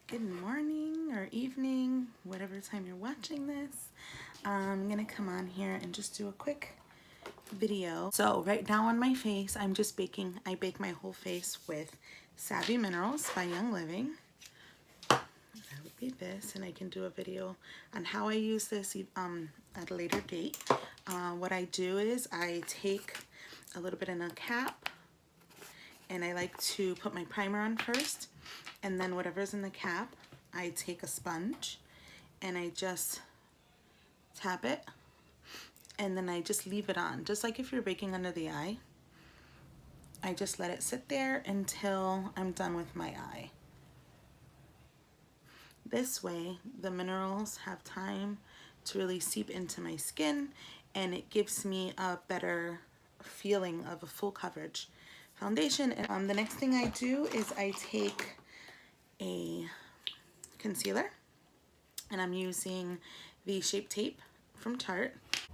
Good morning or evening, whatever time you're watching this. I'm gonna come on here and just do a quick video. So right now on my face, I'm just baking. I bake my whole face with Savvy Minerals by Young Living. That would be this, and I can do a video on how I use this at a later date. What I do is I take a little bit in a cap, and I like to put my primer on first, and then whatever's in the cap, I take a sponge and I just tap it, and then I just leave it on, just like if you're baking under the eye. I just let it sit there until I'm done with my eye. This way the minerals have time to really seep into my skin, and it gives me a better feeling of a full coverage foundation. And the next thing I do is I take a concealer, and I'm using the Shape Tape from Tarte.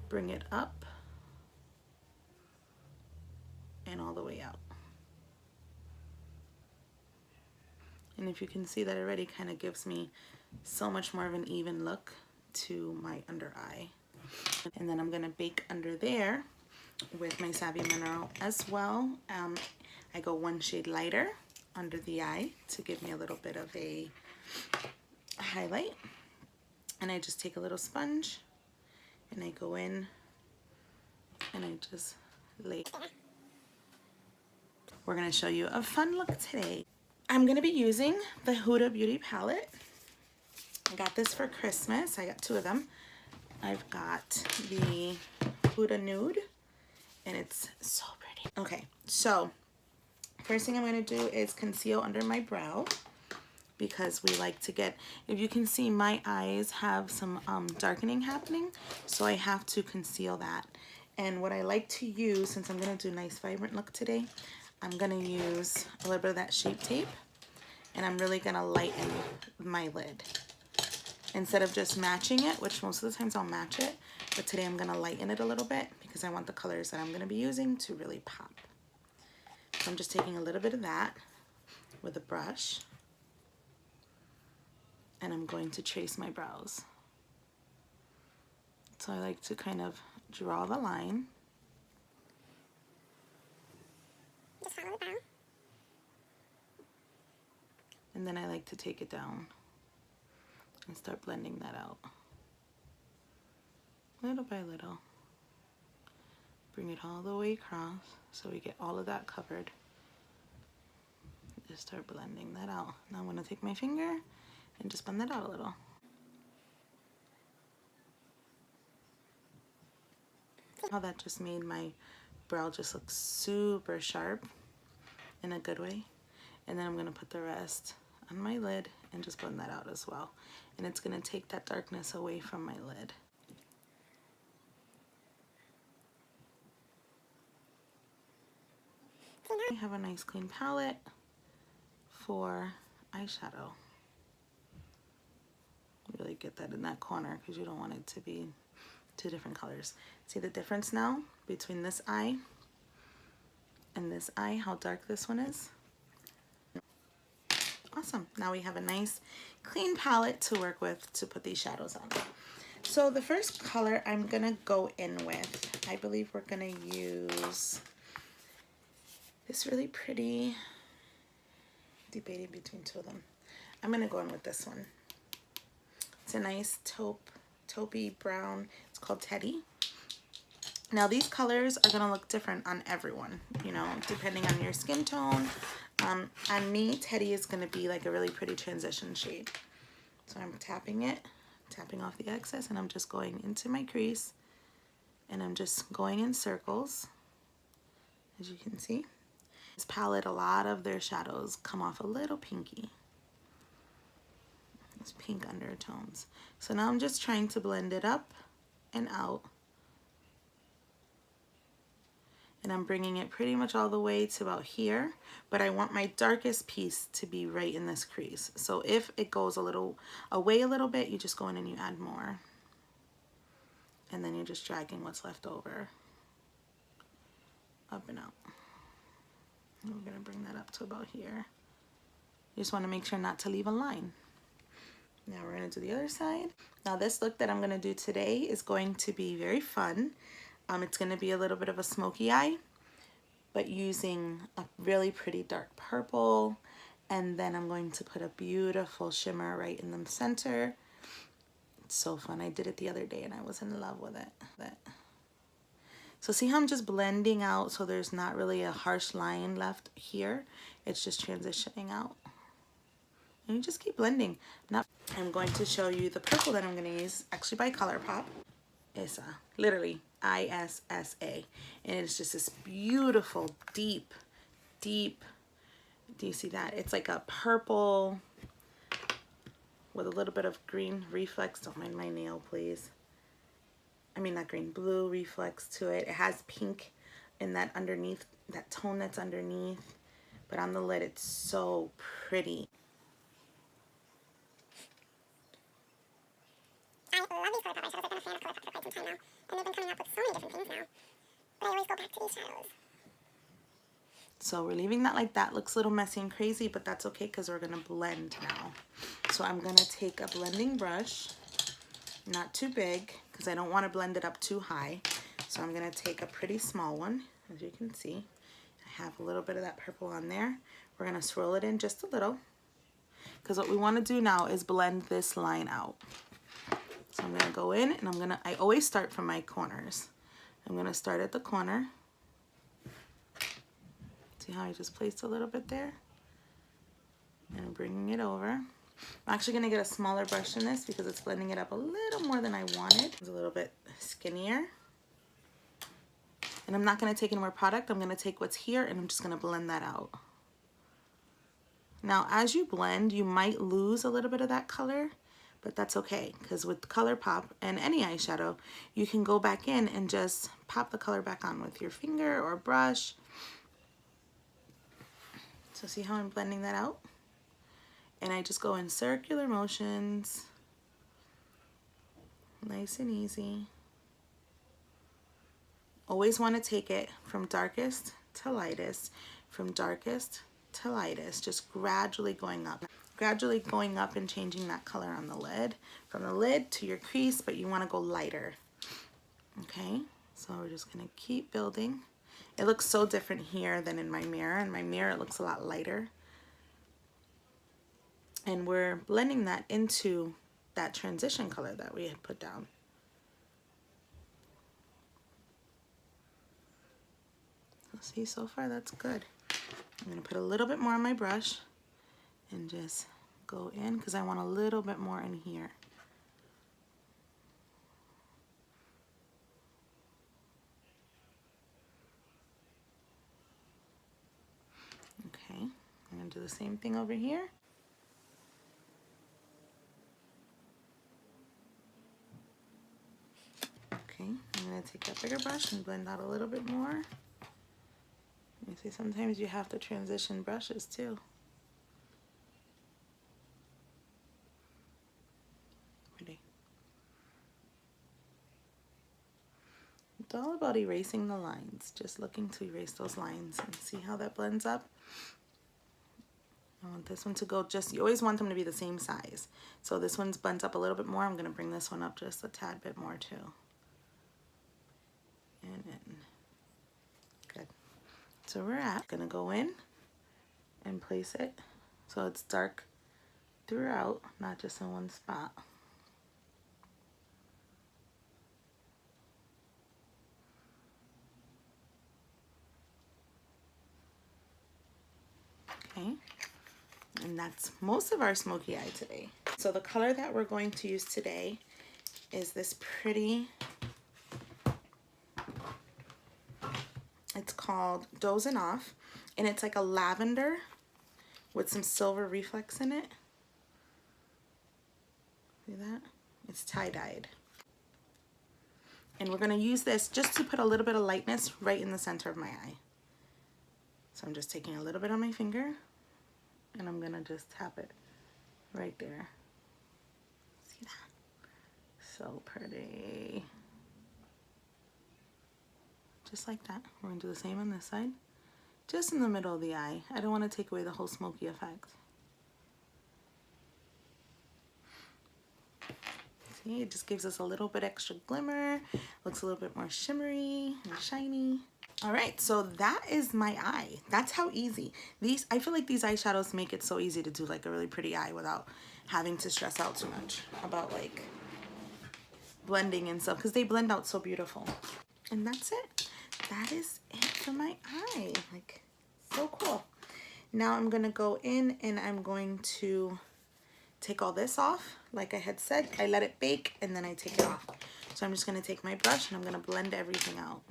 Bring it up and all the way out. And if you can see, that already kind of gives me so much more of an even look to my under eye. And then I'm gonna bake under there with my Savvy Mineral as well. I go one shade lighter under the eye to give me a little bit of a highlight. And I just take a little sponge and I go in and I just lay. We're gonna show you a fun look today. I'm gonna be using the Huda Beauty palette. I got this for Christmas. I got two of them. I've got the Huda Nude, and it's so pretty. Okay, so first thing I'm gonna do is conceal under my brow, because we like to get, if you can see, my eyes have some darkening happening, so I have to conceal that. And what I like to use, since I'm gonna do a nice vibrant look today, I'm gonna use a little bit of that Shape Tape, and I'm really gonna lighten my lid. Instead of just matching it, which most of the times I'll match it, but today I'm gonna lighten it a little bit because I want the colors that I'm gonna be using to really pop. So I'm just taking a little bit of that with a brush, and I'm going to trace my brows. So I like to kind of draw the line. Just follow the brow. And then I like to take it down and start blending that out. Little by little. Bring it all the way across so we get all of that covered. Just start blending that out. Now I'm going to take my finger and just blend that out a little. How that just made my brow just look super sharp in a good way. And then I'm going to put the rest on my lid and just blend that out as well. And it's going to take that darkness away from my lid. I have a nice clean palette for eyeshadow. Really get that in that corner because you don't want it to be two different colors. See the difference now between this eye and this eye, how dark this one is? Awesome. Now we have a nice clean palette to work with to put these shadows on. So the first color I'm gonna go in with, I believe we're gonna use this really pretty, debating between two of them. I'm gonna go in with this one. It's a nice taupey brown. It's called Teddy. Now these colors are gonna look different on everyone, you know, depending on your skin tone. On me, Teddy is gonna be like a really pretty transition shade. So I'm tapping it, tapping off the excess, and I'm just going into my crease, and I'm just going in circles, as you can see. This palette, a lot of their shadows come off a little pinky. It's pink undertones. So now I'm just trying to blend it up and out. And I'm bringing it pretty much all the way to about here, but I want my darkest piece to be right in this crease. So if it goes a little away a little bit, you just go in and you add more. And then you're just dragging what's left over up and out. And we're gonna bring that up to about here. You just wanna make sure not to leave a line. Now we're gonna do the other side. Now this look that I'm gonna do today is going to be very fun. It's gonna be a little bit of a smoky eye, but using a really pretty dark purple. And then I'm going to put a beautiful shimmer right in the center. It's so fun. I did it the other day and I was in love with it. So see how I'm just blending out so there's not really a harsh line left here. It's just transitioning out. And you just keep blending. Now I'm going to show you the purple that I'm going to use, actually by Colourpop. It's literally ISSA. And it's just this beautiful, deep, deep, do you see that? It's like a purple with a little bit of green reflex. Don't mind my nail, please. I mean, not green, blue reflex to it. It has pink in that underneath, that tone that's underneath. But on the lid, it's so pretty. I love these colour pop eyeshadows. I've been a fan of colour pop for quite some time now. And they've been coming up with so many different things now. But I always go back to these shadows. So we're leaving that like that. Looks a little messy and crazy, but that's okay because we're going to blend now. So I'm going to take a blending brush, not too big because I don't want to blend it up too high. So I'm going to take a pretty small one, as you can see. I have a little bit of that purple on there. We're going to swirl it in just a little because what we want to do now is blend this line out. So I'm going to go in and I always start from my corners. I'm going to start at the corner. See how I just placed a little bit there? And bringing it over. I'm actually going to get a smaller brush in this because it's blending it up a little more than I wanted. It's a little bit skinnier. And I'm not going to take any more product. I'm going to take what's here and I'm just going to blend that out. Now, as you blend, you might lose a little bit of that color, but that's okay because with Colourpop and any eyeshadow, you can go back in and just pop the color back on with your finger or brush. So see how I'm blending that out? And I just go in circular motions, nice and easy. Always want to take it from darkest to lightest, from darkest to lightest, just gradually going up. Gradually going up and changing that color on the lid. From the lid to your crease, but you want to go lighter. Okay, so we're just going to keep building. It looks so different here than in my mirror. In my mirror, it looks a lot lighter. And we're blending that into that transition color that we had put down. See, so far that's good. I'm going to put a little bit more on my brush and just go in because I want a little bit more in here. Okay, I'm going to do the same thing over here. Okay, I'm going to take that bigger brush and blend out a little bit more. You see, sometimes you have to transition brushes too. Pretty. It's all about erasing the lines, just looking to erase those lines and see how that blends up. I want this one to go you always want them to be the same size. So this one's blends up a little bit more. I'm going to bring this one up just a tad bit more too. And in. Good. So we're gonna go in and place it so it's dark throughout, not just in one spot. Okay, and that's most of our smoky eye today. So the color that we're going to use today is this pretty, it's called Dozing Off, and it's like a lavender with some silver reflex in it. See that? It's tie-dyed. And we're gonna use this just to put a little bit of lightness right in the center of my eye. So I'm just taking a little bit on my finger and I'm gonna just tap it right there. See that? So pretty. Just like that. We're gonna do the same on this side. Just in the middle of the eye. I don't want to take away the whole smoky effect. See, it just gives us a little bit extra glimmer. Looks a little bit more shimmery and shiny. All right, so that is my eye. That's how easy. I feel like these eyeshadows make it so easy to do like a really pretty eye without having to stress out too much about like blending and stuff, because they blend out so beautiful. And that's it. That is it for my eye. Like, so cool. Now I'm gonna go in and I'm going to take all this off. Like I had said, I let it bake and then I take it off. So I'm just gonna take my brush and I'm gonna blend everything out.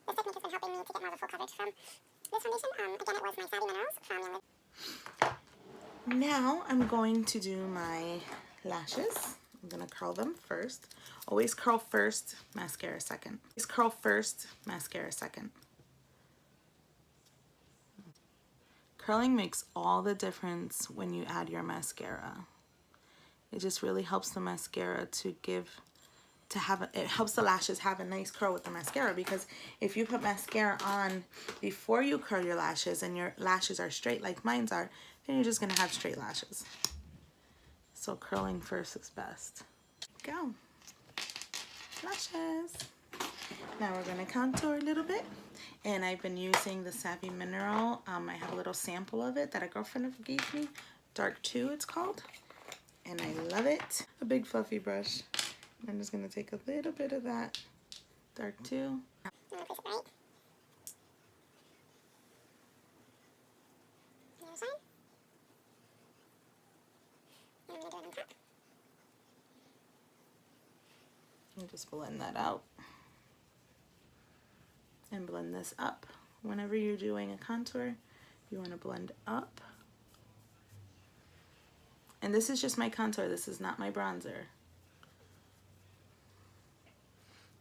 This technique has been helping me to get more of a full coverage from this foundation. Again, it was my Savvy Minerals from Young Living. Now I'm going to do my lashes. I'm gonna curl them first. Always curl first, mascara second. Always curl first, mascara second. Curling makes all the difference when you add your mascara. It just really helps the mascara it helps the lashes have a nice curl with the mascara, because if you put mascara on before you curl your lashes and your lashes are straight like mine are, then you're just gonna have straight lashes. So curling first is best. Go. Lashes. Now we're gonna contour a little bit. And I've been using the Savvy Mineral. I have a little sample of it that a girlfriend gave me. Dark 2 it's called. And I love it. A big fluffy brush. I'm just gonna take a little bit of that Dark 2. I'm gonna place it right. The other side. And I'm gonna do it on top. And just blend that out. And blend this up. Whenever you're doing a contour, you want to blend up. And this is just my contour. This is not my bronzer.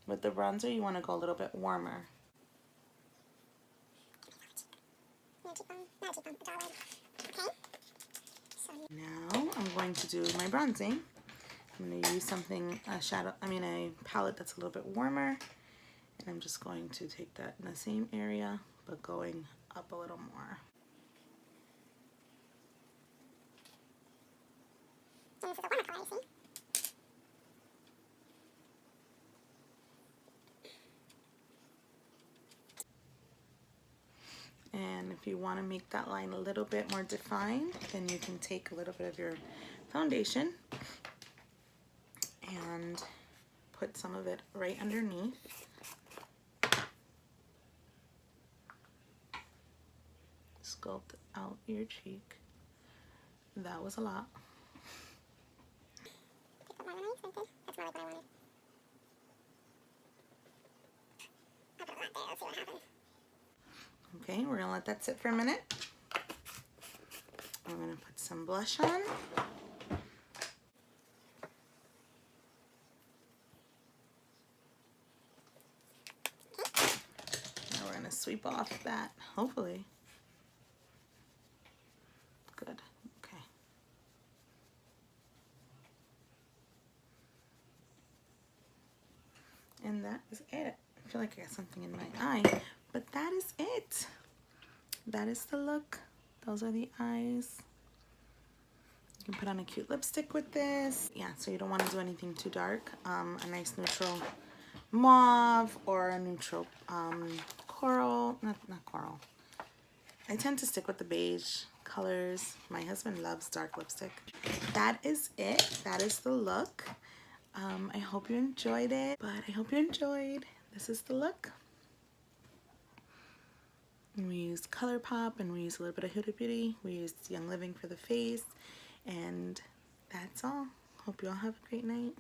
With the bronzer, you want to go a little bit warmer. Now I'm going to do my bronzing. I'm going to use a palette that's a little bit warmer. And I'm just going to take that in the same area, but going up a little more. And this is a warmer color, you see? And if you want to make that line a little bit more defined, then you can take a little bit of your foundation and put some of it right underneath. Sculpt out your cheek. That was a lot. Put more than I expected. That's more like what I wanted. I'll put a lot there. Let's see what happens. Okay, we're gonna let that sit for a minute. I'm gonna put some blush on. Now we're gonna sweep off that, hopefully. Good, okay. And that is it. I feel like I got something in my eye, but that is it. That is the look. Those are the eyes. You can put on a cute lipstick with this. Yeah, so you don't want to do anything too dark. A nice neutral mauve or a neutral coral. Not coral. I tend to stick with the beige colors. My husband loves dark lipstick. That is it. That is the look. I hope you enjoyed it, but I hope you enjoyed. This is the look. And we used ColourPop and we used a little bit of Huda Beauty. We used Young Living for the face. And that's all. Hope you all have a great night.